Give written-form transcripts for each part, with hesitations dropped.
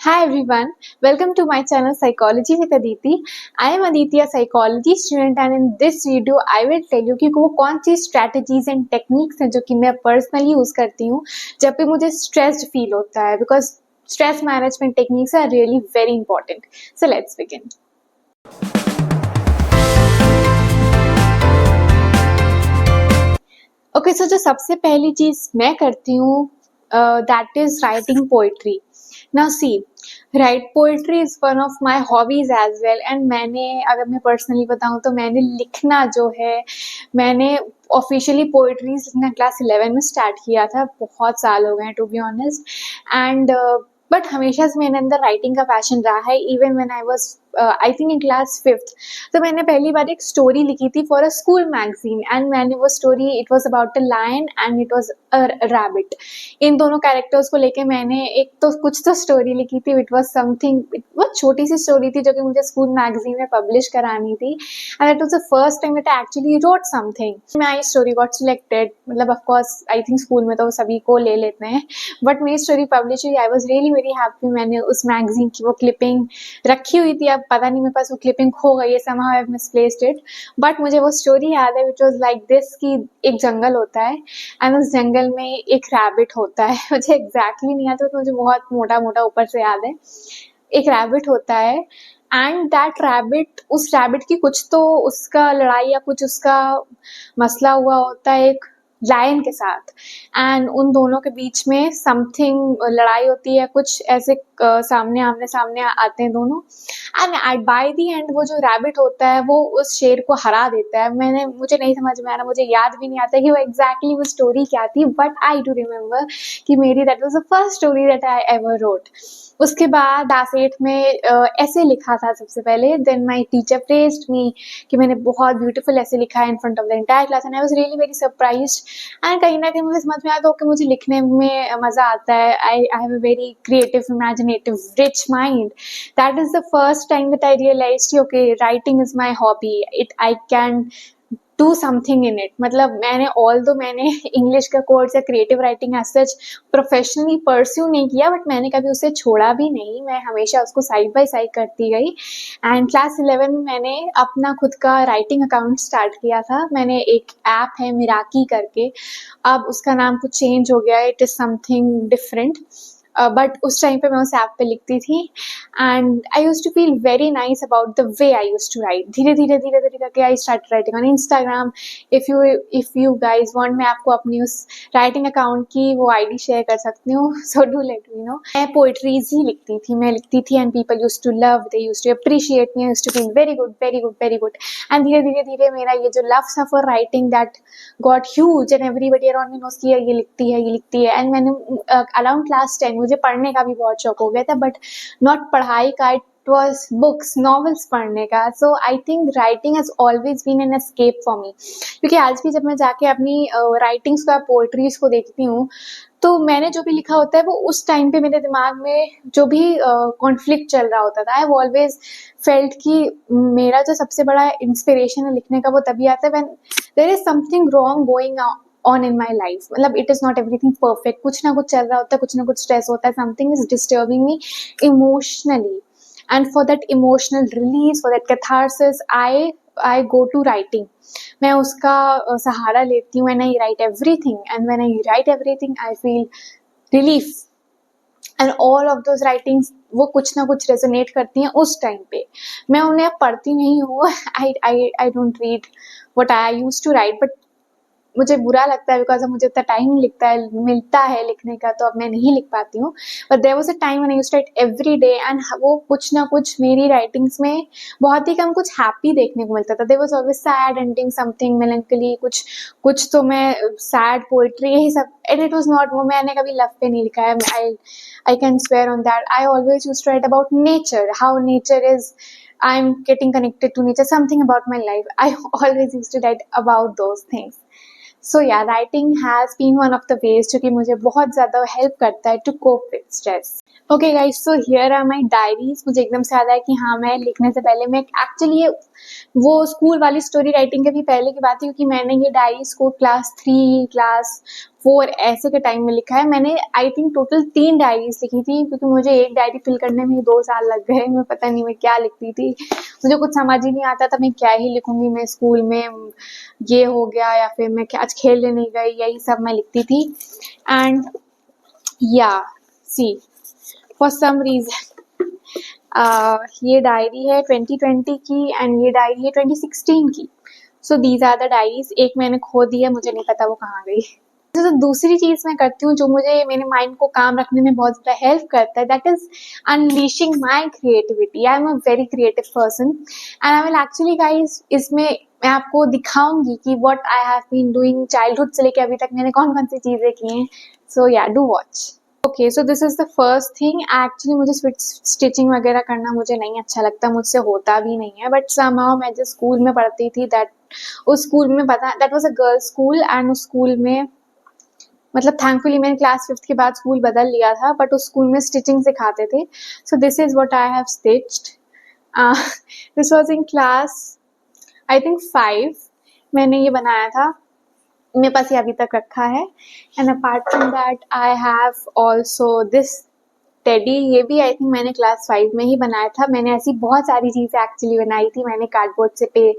Hi everyone, welcome to my channel Psychology with Aditi. I am Aditi, a psychology student, and in this video I will tell you कि वो कौन सी strategies and techniques हैं जो कि मैं personally use करती हूँ जब भी मुझे stressed feel होता है, because stress management techniques are really very important. So let's begin. Okay, so जो सबसे पहली चीज मैं करती हूँ that is writing poetry. Now see, write poetry is one of my hobbies as well, and मैंने अगर मैं पर्सनली बताऊँ तो मैंने लिखना जो है, मैंने ऑफिशियली पोइट्रीज लिखना क्लास 11 में स्टार्ट किया था. बहुत साल हो गए हैं to be honest. And but हमेशा से मेरे अंदर राइटिंग का पैशन रहा है. Even when I was I think in class 5th, तो मैंने पहली बार एक स्टोरी लिखी थी for a school magazine, and मैंने वो story, it was about a lion and it was a rabbit. इन दोनों कैरेक्टर्स को लेके मैंने एक तो कुछ तो स्टोरी लिखी थी. इट वाज समथिंग, बहुत छोटी सी स्टोरी थी जो कि मुझे स्कूल मैगजीन में पब्लिश करानी थी, and it was the first time that I actually wrote something. My story got selected. मतलब of course I think school में तो सभी को ले लेते हैं, बट मेरी स्टोरी पब्लिश हुई. I was really very happy. मैंने उस मैगजीन की वो क्लिपिंग रखी हुई थी. अब पता नहीं मेरे पास वो क्लिपिंग खो गई है, somehow I have misplaced it. But मुझे वो स्टोरी याद है, विच वॉज लाइक दिस कि एक जंगल होता है एंड उस जंगल में एक रैबिट होता है. मुझे एग्जैक्टली नहीं आता, तो मुझे बहुत मोटा मोटा ऊपर से याद है. एक रैबिट होता है एंड दैट रैबिट, उस रैबिट की कुछ तो उसका लड़ाई या कुछ उसका मसला हुआ होता है एक लायन के साथ, एंड उन दोनों के बीच में समथिंग लड़ाई होती है. कुछ ऐसे सामने आमने सामने आते हैं दोनों, and at by the end वो जो रैबिट होता है वो उस शेर को हरा देता है. मुझे नहीं समझ में आ रहा, मुझे याद भी नहीं आता कि वो एग्जैक्टली वो स्टोरी क्या थी, बट आई डू रिमेम्बर कि मेरी that was the first story that I ever wrote. उसके बाद क्लास 8 में ऐसे लिखा था सबसे पहले. देन माय टीचर प्रेज्ड मी कि मैंने बहुत ब्यूटीफुल ऐसे लिखा है in front of the entire class, and I was really very surprised. And कहीं ना कहीं मुझे समझ में आता हो कि मुझे लिखने में मजा आता है. I have a very creative, imaginative, rich mind. That is the first time that I realized okay, writing is my hobby. It I can do something in it. मतलब मैंने इंग्लिश का कोर्स या creative writing as such professionally pursue नहीं किया, but मैंने कभी उसे छोड़ा भी नहीं. मैं हमेशा उसको साइड बाय साइड करती गई. एंड क्लास 11 में मैंने अपना खुद का राइटिंग अकाउंट स्टार्ट किया था. मैंने एक ऐप है मिराकी करके, अब उसका नाम कुछ चेंज हो गया, it is something different, but उस टाइम पे मैं उस ऐप पे लिखती थी. And I use to feel very nice about the way I use to write. धीरे धीरे धीरे धीरे करके I start writing on Instagram. If you guys want, मैं आपको अपनी उस राइटिंग अकाउंट की वो आईडी शेयर कर सकती हूँ, so do let me know. मैं पोइट्रीज ही लिखती थी and people use to love, they use to appreciate me, use to feel very good very good very good. And धीरे धीरे धीरे मेरा ये जो लव था for writing, that got huge, and everybody around me knows कि ये लिखती है. एंड मैंने अराउंड क्लास 10 मुझे पढ़ने का भी बहुत शौक हो गया था, बट नॉट पढ़ाई का, इट was books, novels पढ़ने का. So I think writing has always been an escape for me. क्योंकि आज भी जब मैं जाके अपनी राइटिंग्स का, पोएट्रीज को देखती हूँ, तो मैंने जो भी लिखा होता है वो उस टाइम पे मेरे दिमाग में जो भी कॉन्फ्लिक्ट चल रहा होता था, आई हैव ऑलवेज फेल्ट कि मेरा जो सबसे बड़ा इंस्पिरेशन है लिखने का वो तभी आता है when there is something wrong going on in my life. मतलब it is not everything perfect, कुछ ना कुछ चल रहा होता है, कुछ ना कुछ स्ट्रेस होता है, something is disturbing me emotionally. And for that emotional release, for that catharsis, I go to writing. मैं उसका सहारा लेती हूँ. and I write everything, and when I write everything I feel relief, and all of those writings वो कुछ ना कुछ resonate करती हैं उस टाइम पे. मैं उन्हें अब पढ़ती नहीं हूँ. I don't read what I used to write, but मुझे बुरा लगता है बिकॉज अब मुझे इतना टाइम मिलता है लिखने का, तो अब मैं नहीं लिख पाती हूँ. But there was a time when I used to write every day, and वो कुछ ना कुछ मेरी राइटिंग्स में बहुत ही कम कुछ हैप्पी देखने को मिलता था. There was always sad ending, something melancholy, कुछ तो मैं सैड पोएट्री, यही सब. एंड इट वाज नॉट, वो मैंने कभी लव पे नहीं लिखा है. I can swear on that. I always used to write about nature, how nature is, I'm getting connected to nature, something about my life. I always used to write about those things. So yeah, writing has been one of the ways जो कि मुझे बहुत ज़्यादा help करता है to cope with stress. Okay guys, so here are my diaries. मुझे एकदम से याद आया कि हाँ, मैं लिखने से पहले मैं एक्चुअली ये वो स्कूल वाली स्टोरी राइटिंग के भी पहले की बात है, क्योंकि मैंने ये डायरीज को क्लास 3 क्लास 4 ऐसे के टाइम में लिखा है। मैंने आई थिंक टोटल 3 डायरीज लिखी थी, क्योंकि मुझे एक डायरी फिल करने में 2 साल लग गए। मैं पता नहीं मैं क्या लिखती थी, मुझे कुछ समझ ही नहीं आता था मैं क्या ही लिखूंगी। मैं स्कूल में ये हो गया, या फिर मैं आज खेलने नहीं गई, यही सब मैं लिखती थी। एंड या सी, फॉर सम रीजन ये डायरी है 2020 की एंड ये डायरी है 2016 की। So these are the diaries. एक मैंने खो दी है, मुझे नहीं पता वो कहाँ गई। तो दूसरी चीज मैं करती हूँ जो मुझे मेरे माइंड को काम रखने में बहुत ज्यादा हेल्प करता है, that is unleashing my creativity. I am a very creative person and I will actually guys इसमें मैं आपको दिखाऊंगी कि what I have been doing childhood से लेके अभी तक मैंने कौन कौन सी चीजें की हैं। सो या, do watch. Okay, so this is the first thing. Actually मुझे स्टिचिंग वगैरह करना मुझे नहीं अच्छा लगता, मुझसे होता भी नहीं है। बट समहाउ मैं जिस स्कूल में पढ़ती थी, दैट उस स्कूल में पता, that was a girls school and उस स्कूल में मतलब थैंकफुली मैंने क्लास 5th के बाद स्कूल बदल लिया था, बट उस स्कूल में स्टिचिंग सिखाते थे। So this is what I have stitched. This was in class I think 5। मैंने ये बनाया था, मेरे पास ये अभी तक रखा है। And apart from that I have also this teddy. ये भी आई थिंक मैंने क्लास 5 में ही बनाया था। मैंने ऐसी बहुत सारी चीजें एक्चुअली बनाई थी। मैंने कार्डबोर्ड से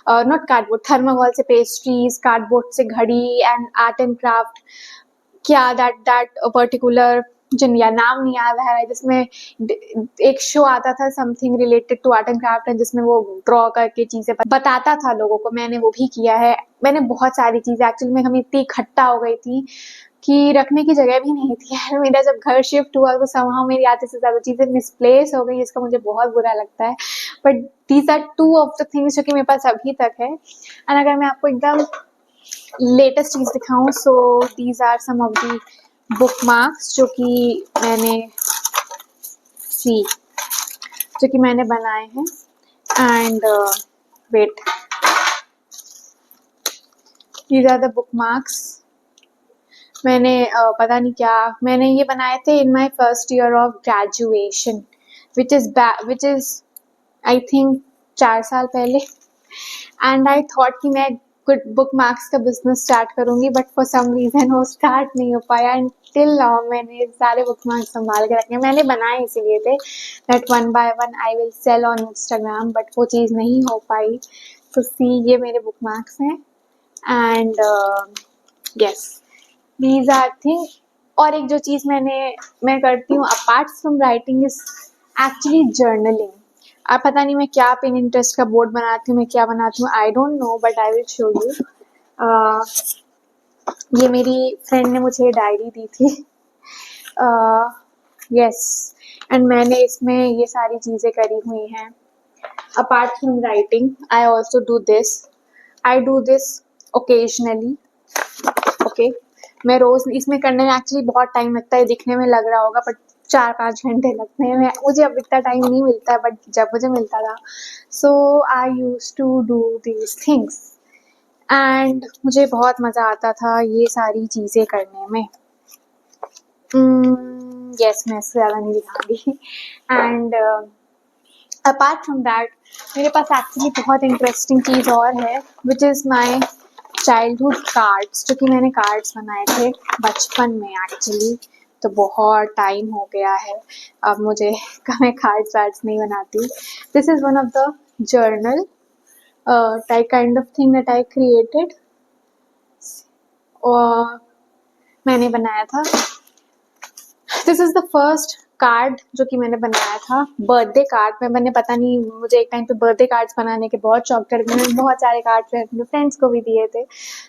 नॉट कार्डबोर्ड, थर्माकोल से पेस्ट्रीज, कार्डबोर्ड से घड़ी एंड आर्ट एंड क्राफ्ट। क्या दैट पर्टिकुलर जिन या नाम नहीं याद है, जिसमें एक शो आता था something related to art and craft, जिसमें वो ड्रॉ करके चीजें बताता था लोगों को। मैंने वो भी किया है। मैंने बहुत सारी चीजें एक्चुअली में, हम इतनी इकट्ठा हो गई थी कि रखने की जगह भी नहीं थी यार। मेरा जब घर शिफ्ट हुआ तो समहाउ मेरी आधे से ज्यादा चीजें मिसप्लेस हो गई, जिसका मुझे बहुत बुरा लगता है। But these are 2 of the things जो कि मेरे पास अभी तक है। एंड अगर मैं आपको एकदम लेटेस्ट चीज दिखाऊं, so these are some of the bookmarks जो कि मैंने बनाए हैं। And wait, these are the bookmarks. मैंने पता नहीं क्या मैंने ये बनाए थे in my first year of graduation, which is I think 4 साल पहले। एंड आई थॉट कि मैं गुड बुक मार्क्स का बिजनेस स्टार्ट करूंगी, बट फॉर सम रीजन वो स्टार्ट नहीं हो पाया। एंड टिल नाउ मैंने सारे बुक मार्क्स संभाल के रखे हैं। मैंने बनाए इसीलिए थे that 1 by 1 I will sell on Instagram, but वो चीज़ नहीं हो पाई। तो सी, ये मेरे बुक मार्क्स हैं। And yes, these are thing. और एक जो चीज़ मैं करती हूँ apart from writing is actually journaling. अब पता नहीं मैं क्या पिन इंटरेस्ट का बोर्ड बनाती हूँ, मैं क्या बनाती हूँ, I don't know, but I will show you. ये मेरी फ्रेंड ने मुझे डायरी दी थी। यस, एंड मैंने इसमें ये सारी चीज़ें करी हुई हैं। Apart from writing I also do this. I do this occasionally. Okay, मैं रोज इसमें करने में एक्चुअली बहुत टाइम लगता है, दिखने में लग रहा होगा, बट 4-5 घंटे लगते हैं। मुझे अब इतना टाइम नहीं मिलता है, बट जब मुझे मिलता था, so I use to do these things and मुझे बहुत मज़ा आता था ये सारी चीज़ें करने में। यस, मैं इससे ज़्यादा नहीं दिखाऊंगी। एंड अपार्ट फ्रॉम दैट मेरे पास एक्चुअली बहुत इंटरेस्टिंग चीज़ और है, which is my childhood cards, जो कि मैंने कार्ड्स बनाए थे बचपन में एक्चुअली। तो बहुत टाइम हो गया है अब मुझे मैं कार्ड्स वार्ड्स नहीं बनाती। This is one of the journal type kind of thing that I created, और मैंने बनाया था। This is the first card जो कि मैंने बनाया था, बर्थडे कार्ड। मैंने पता नहीं, मुझे एक टाइम पे बर्थडे कार्ड्स बनाने के बहुत शौक था। मैंने बहुत सारे कार्ड्स अपने फ्रेंड्स को भी दिए थे।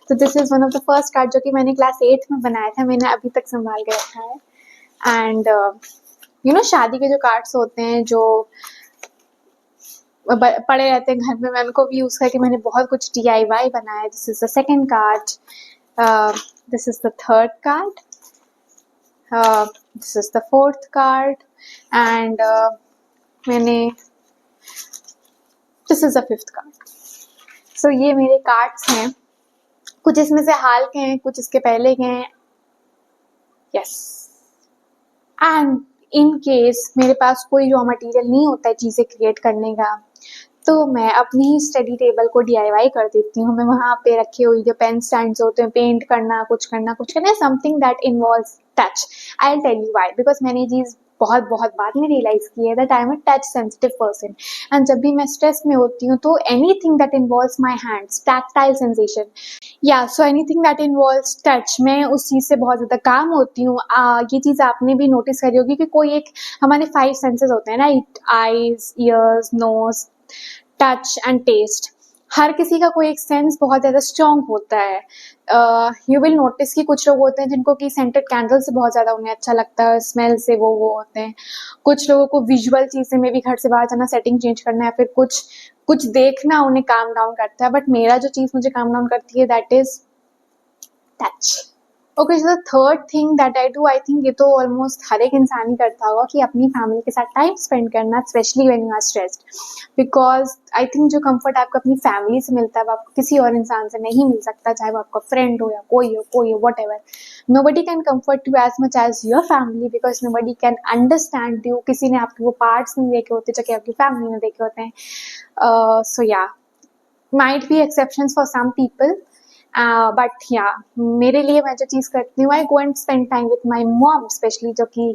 तो this is one of the first card जो कि मैंने क्लास 8 में बनाया था। मैंने अभी तक संभाल के रखा है। एंड यू नो, शादी के जो कार्ड्स होते हैं जो पड़े रहते हैं घर में, मैं उनको भी यूज़ करके मैंने बहुत कुछ DIY बनाया। This is the second card, this is the third card, this is the fourth card, and this is the fifth card. So ये मेरे कार्ड्स हैं, कुछ इसमें से हाल के हैं, कुछ इसके पहले के हैं। यस, एंड इन केस मेरे पास कोई रॉ मटेरियल नहीं होता है चीज़ें क्रिएट करने का, तो मैं अपनी ही स्टडी टेबल को डीआईवाई कर देती हूँ। मैं वहाँ पे रखे हुए जो पेन स्टैंड्स होते हैं, पेंट करना, कुछ करना, something that involves touch. I will tell you why, because मैंने ये चीज़ बहुत बाद में रियलाइज़ की है that I am a touch sensitive person, and जब भी मैं स्ट्रेस में होती हूँ तो anything that involves my hands, tactile sensation, या so anything that involves touch, मैं उस चीज़ से बहुत ज़्यादा काम होती हूँ। ये चीज़ आपने भी नोटिस करी होगी कि कोई एक, हमारे 5 सेंसेस होते हैं right, eyes, ears, nose, touch and taste. हर किसी का कोई एक सेंस बहुत ज़्यादा स्ट्रॉन्ग होता है। यू विल नोटिस कि कुछ लोग होते हैं जिनको कि सेंटेड कैंडल से बहुत ज़्यादा उन्हें अच्छा लगता है, स्मेल से वो होते हैं। कुछ लोगों को विजुअल चीज़ें में भी घर से बाहर जाना, सेटिंग चेंज करना, या फिर कुछ कुछ देखना उन्हें काम डाउन करता है, बट मेरा जो चीज़ मुझे काम डाउन करती है that is touch. Okay, so the third thing that I do, I think ये तो ऑलमोस्ट हर एक इंसान ही करता होगा, कि अपनी फैमिली के साथ टाइम स्पेंड करना, specially when you are stressed, because I think जो कंफर्ट आपको अपनी फैमिली से मिलता है वो आपको किसी और इंसान से नहीं मिल सकता, चाहे वो आपका फ्रेंड हो या कोई हो whatever. Nobody can comfort you as much as your family, because nobody can understand you. किसी ने आपके वो पार्ट्स नहीं देखे होते जो कि आपकी फैमिली में देखे होते हैं। सो या, might be exceptions for some people, but yeah, मेरे लिए मैं जो चीज़ करती हूँ, I go and spend time with my mom, especially जो कि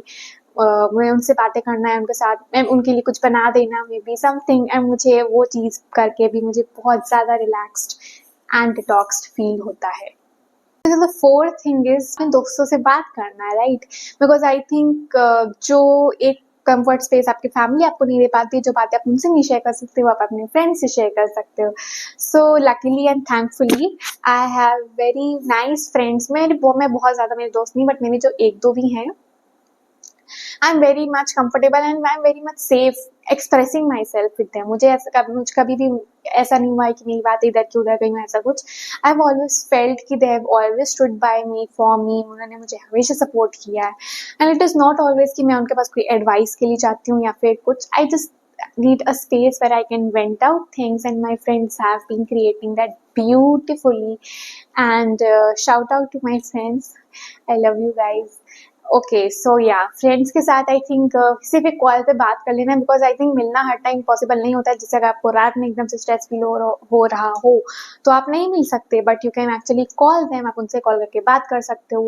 मैं उनसे बातें करना है, उनके साथ मैं उनके लिए कुछ बना देना, मे बी समथिंग, एंड मुझे वो चीज़ करके भी मुझे बहुत ज़्यादा रिलैक्स्ड एंड डिटॉक्स्ड फील होता है। द फोर्थ थिंग इज अपने दोस्तों से बात करना है राइट, बिकॉज आई थिंक जो एक कंफर्ट स्पेस आपकी फैमिली आपको नहीं दे पाती, जो बातें आप उनसे नहीं शेयर कर सकते हो आप अपने फ्रेंड्स से शेयर कर सकते हो। So luckily and thankfully I have very nice friends. मैं बहुत ज़्यादा मेरे दोस्त नहीं, बट मेरे जो एक दो भी हैं, I am very much comfortable and I am very much safe expressing my self with them. मुझे कभी भी ऐसा नहीं हुआ है कि मेरी बात इधर की उधर गई, ऐसा कुछ। आई हैव ऑलवेज फेल्ट कि they have always stood by me, for me, उन्होंने मुझे हमेशा सपोर्ट किया है। And it is not always कि मैं उनके पास कोई एडवाइस के लिए जाती हूँ या फिर कुछ, I just need a space where I can vent out things, and my friends have been creating that beautifully. And shout out to my friends, I love you guys. Okay, so yeah, friends के साथ I think सिर्फ एक call पे बात कर लेना, because I think मिलना हर time possible नहीं होता है। जैसे अगर आपको रात में एकदम से स्ट्रेस फील हो रहा हो तो आप नहीं मिल सकते, but you can actually call them, आप उनसे कॉल करके बात कर सकते हो।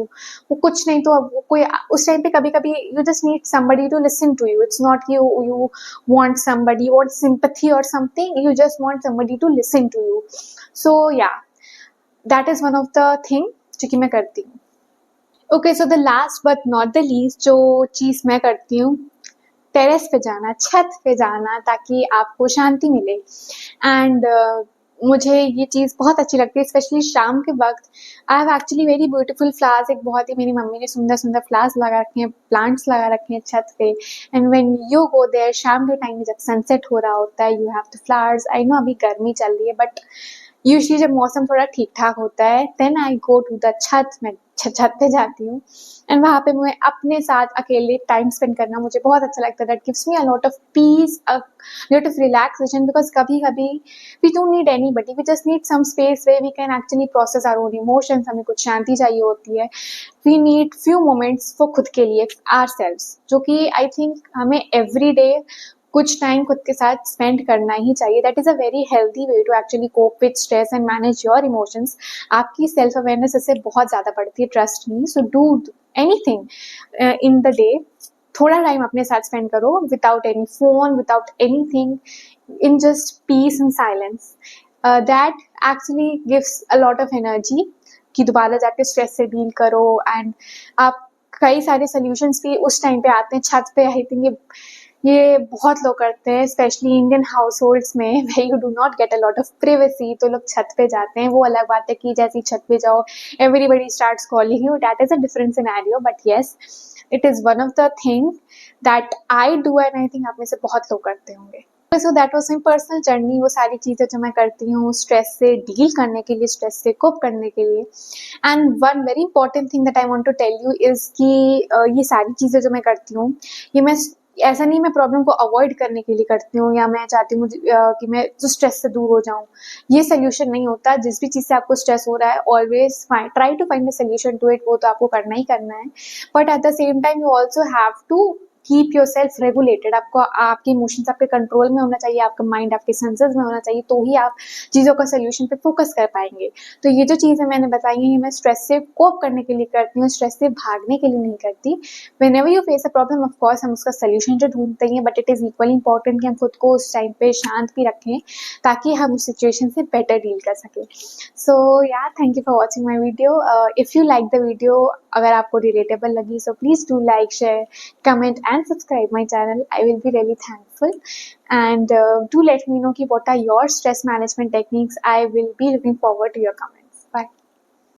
वो कुछ नहीं तो अब कोई उस टाइम पे कभी कभी you just need somebody to listen to you. It's not you want somebody, you want sympathy और something, you just want somebody to listen to you. So yeah, that is one of the thing जो कि मैं करती हूँ। Okay, so the last but not the least जो चीज़ मैं करती हूँ, टेरेस पे जाना, छत पे जाना, ताकि आपको शांति मिले। एंड मुझे ये चीज़ बहुत अच्छी लगती है, स्पेशली शाम के वक्त। I have actually very beautiful flowers, एक बहुत ही मेरी मम्मी ने सुंदर सुंदर फ्लावर्स लगा रखे हैं, प्लांट्स लगा रखे हैं छत पे। And when you go there शाम के टाइम में जब सनसेट हो रहा होता है, you have the flowers. I know अभी गर्मी चल रही है, बट यूजुअली जब मौसम थोड़ा ठीक ठाक होता है, then I go to the chhat. मैं छत पे जाती हूँ, एंड वहाँ पे मैं अपने साथ अकेले टाइम स्पेंड करना मुझे बहुत अच्छा लगता है। That gives me a lot of peace, a lot of relaxation, because कभी कभी we don't need anybody, we just need some space where we can actually process our own emotions. हमें कुछ शांति चाहिए होती है। We need few moments for खुद के लिए, आर सेल्व्स, जो कि आई थिंक हमें एवरी डे कुछ टाइम खुद के साथ स्पेंड करना ही चाहिए। That is a very healthy way to actually cope with stress and manage your emotions. आपकी सेल्फ अवेयरनेस इससे बहुत ज़्यादा बढ़ती है, trust me. So do anything in the day, थोड़ा टाइम अपने साथ स्पेंड करो, without any phone, without anything, in just peace and silence. That actually gives a lot of energy कि दोबारा जाके स्ट्रेस से डील करो। एंड आप कई सारे सोल्यूशंस भी उस टाइम पे आते हैं छत पे। आई थिंक ये बहुत लोग करते हैं, स्पेशली इंडियन हाउस होल्ड्स में, way you do not get a lot of privacy, तो लोग छत पे जाते हैं। वो अलग बात है कि जैसे ही छत पे जाओ everybody starts calling you, that is a different scenario, but yes, it is one of the thing that I do, and I think आप में से बहुत लोग करते होंगे। So that was my personal journey, वो सारी चीज़ें जो मैं करती हूँ स्ट्रेस से डील करने के लिए, स्ट्रेस से कोप करने के लिए। And one very important thing that I want to tell you is कि ये सारी चीज़ें जो मैं करती हूँ, ये मैं ऐसा नहीं मैं प्रॉब्लम को अवॉइड करने के लिए करती हूँ, या मैं चाहती हूँ कि मैं जो स्ट्रेस से दूर हो जाऊँ। ये सोल्यूशन नहीं होता। जिस भी चीज़ से आपको स्ट्रेस हो रहा है, always try to find a solution to it, वो तो आपको करना ही करना है। But at the same time you also have to keep yourself regulated. आपको आपके इमोशंस आपके कंट्रोल में होना चाहिए, आपका माइंड आपके सेंसेस में होना चाहिए, तो ही आप चीज़ों का सोल्यूशन पे फोकस कर पाएंगे। तो ये जो चीज़ें मैंने बताई हैं, ये मैं स्ट्रेस से कोप करने के लिए करती हूँ, स्ट्रेस से भागने के लिए नहीं करती। Whenever you face a problem, of course हम उसका सोल्यूशन जो ढूंढते हैं, but it is equally important कि हम खुद को उस टाइम पे शांत भी रखें ताकि हम उस सिचुएशन से बेटर डील कर सकें। सो या thank you for watching my video. If you like the video, अगर आपको रिलेटेबल लगी, so please do like, share, comment and subscribe my channel. I will be really thankful. And do let me know what are your stress management techniques. I will be looking forward to your comments.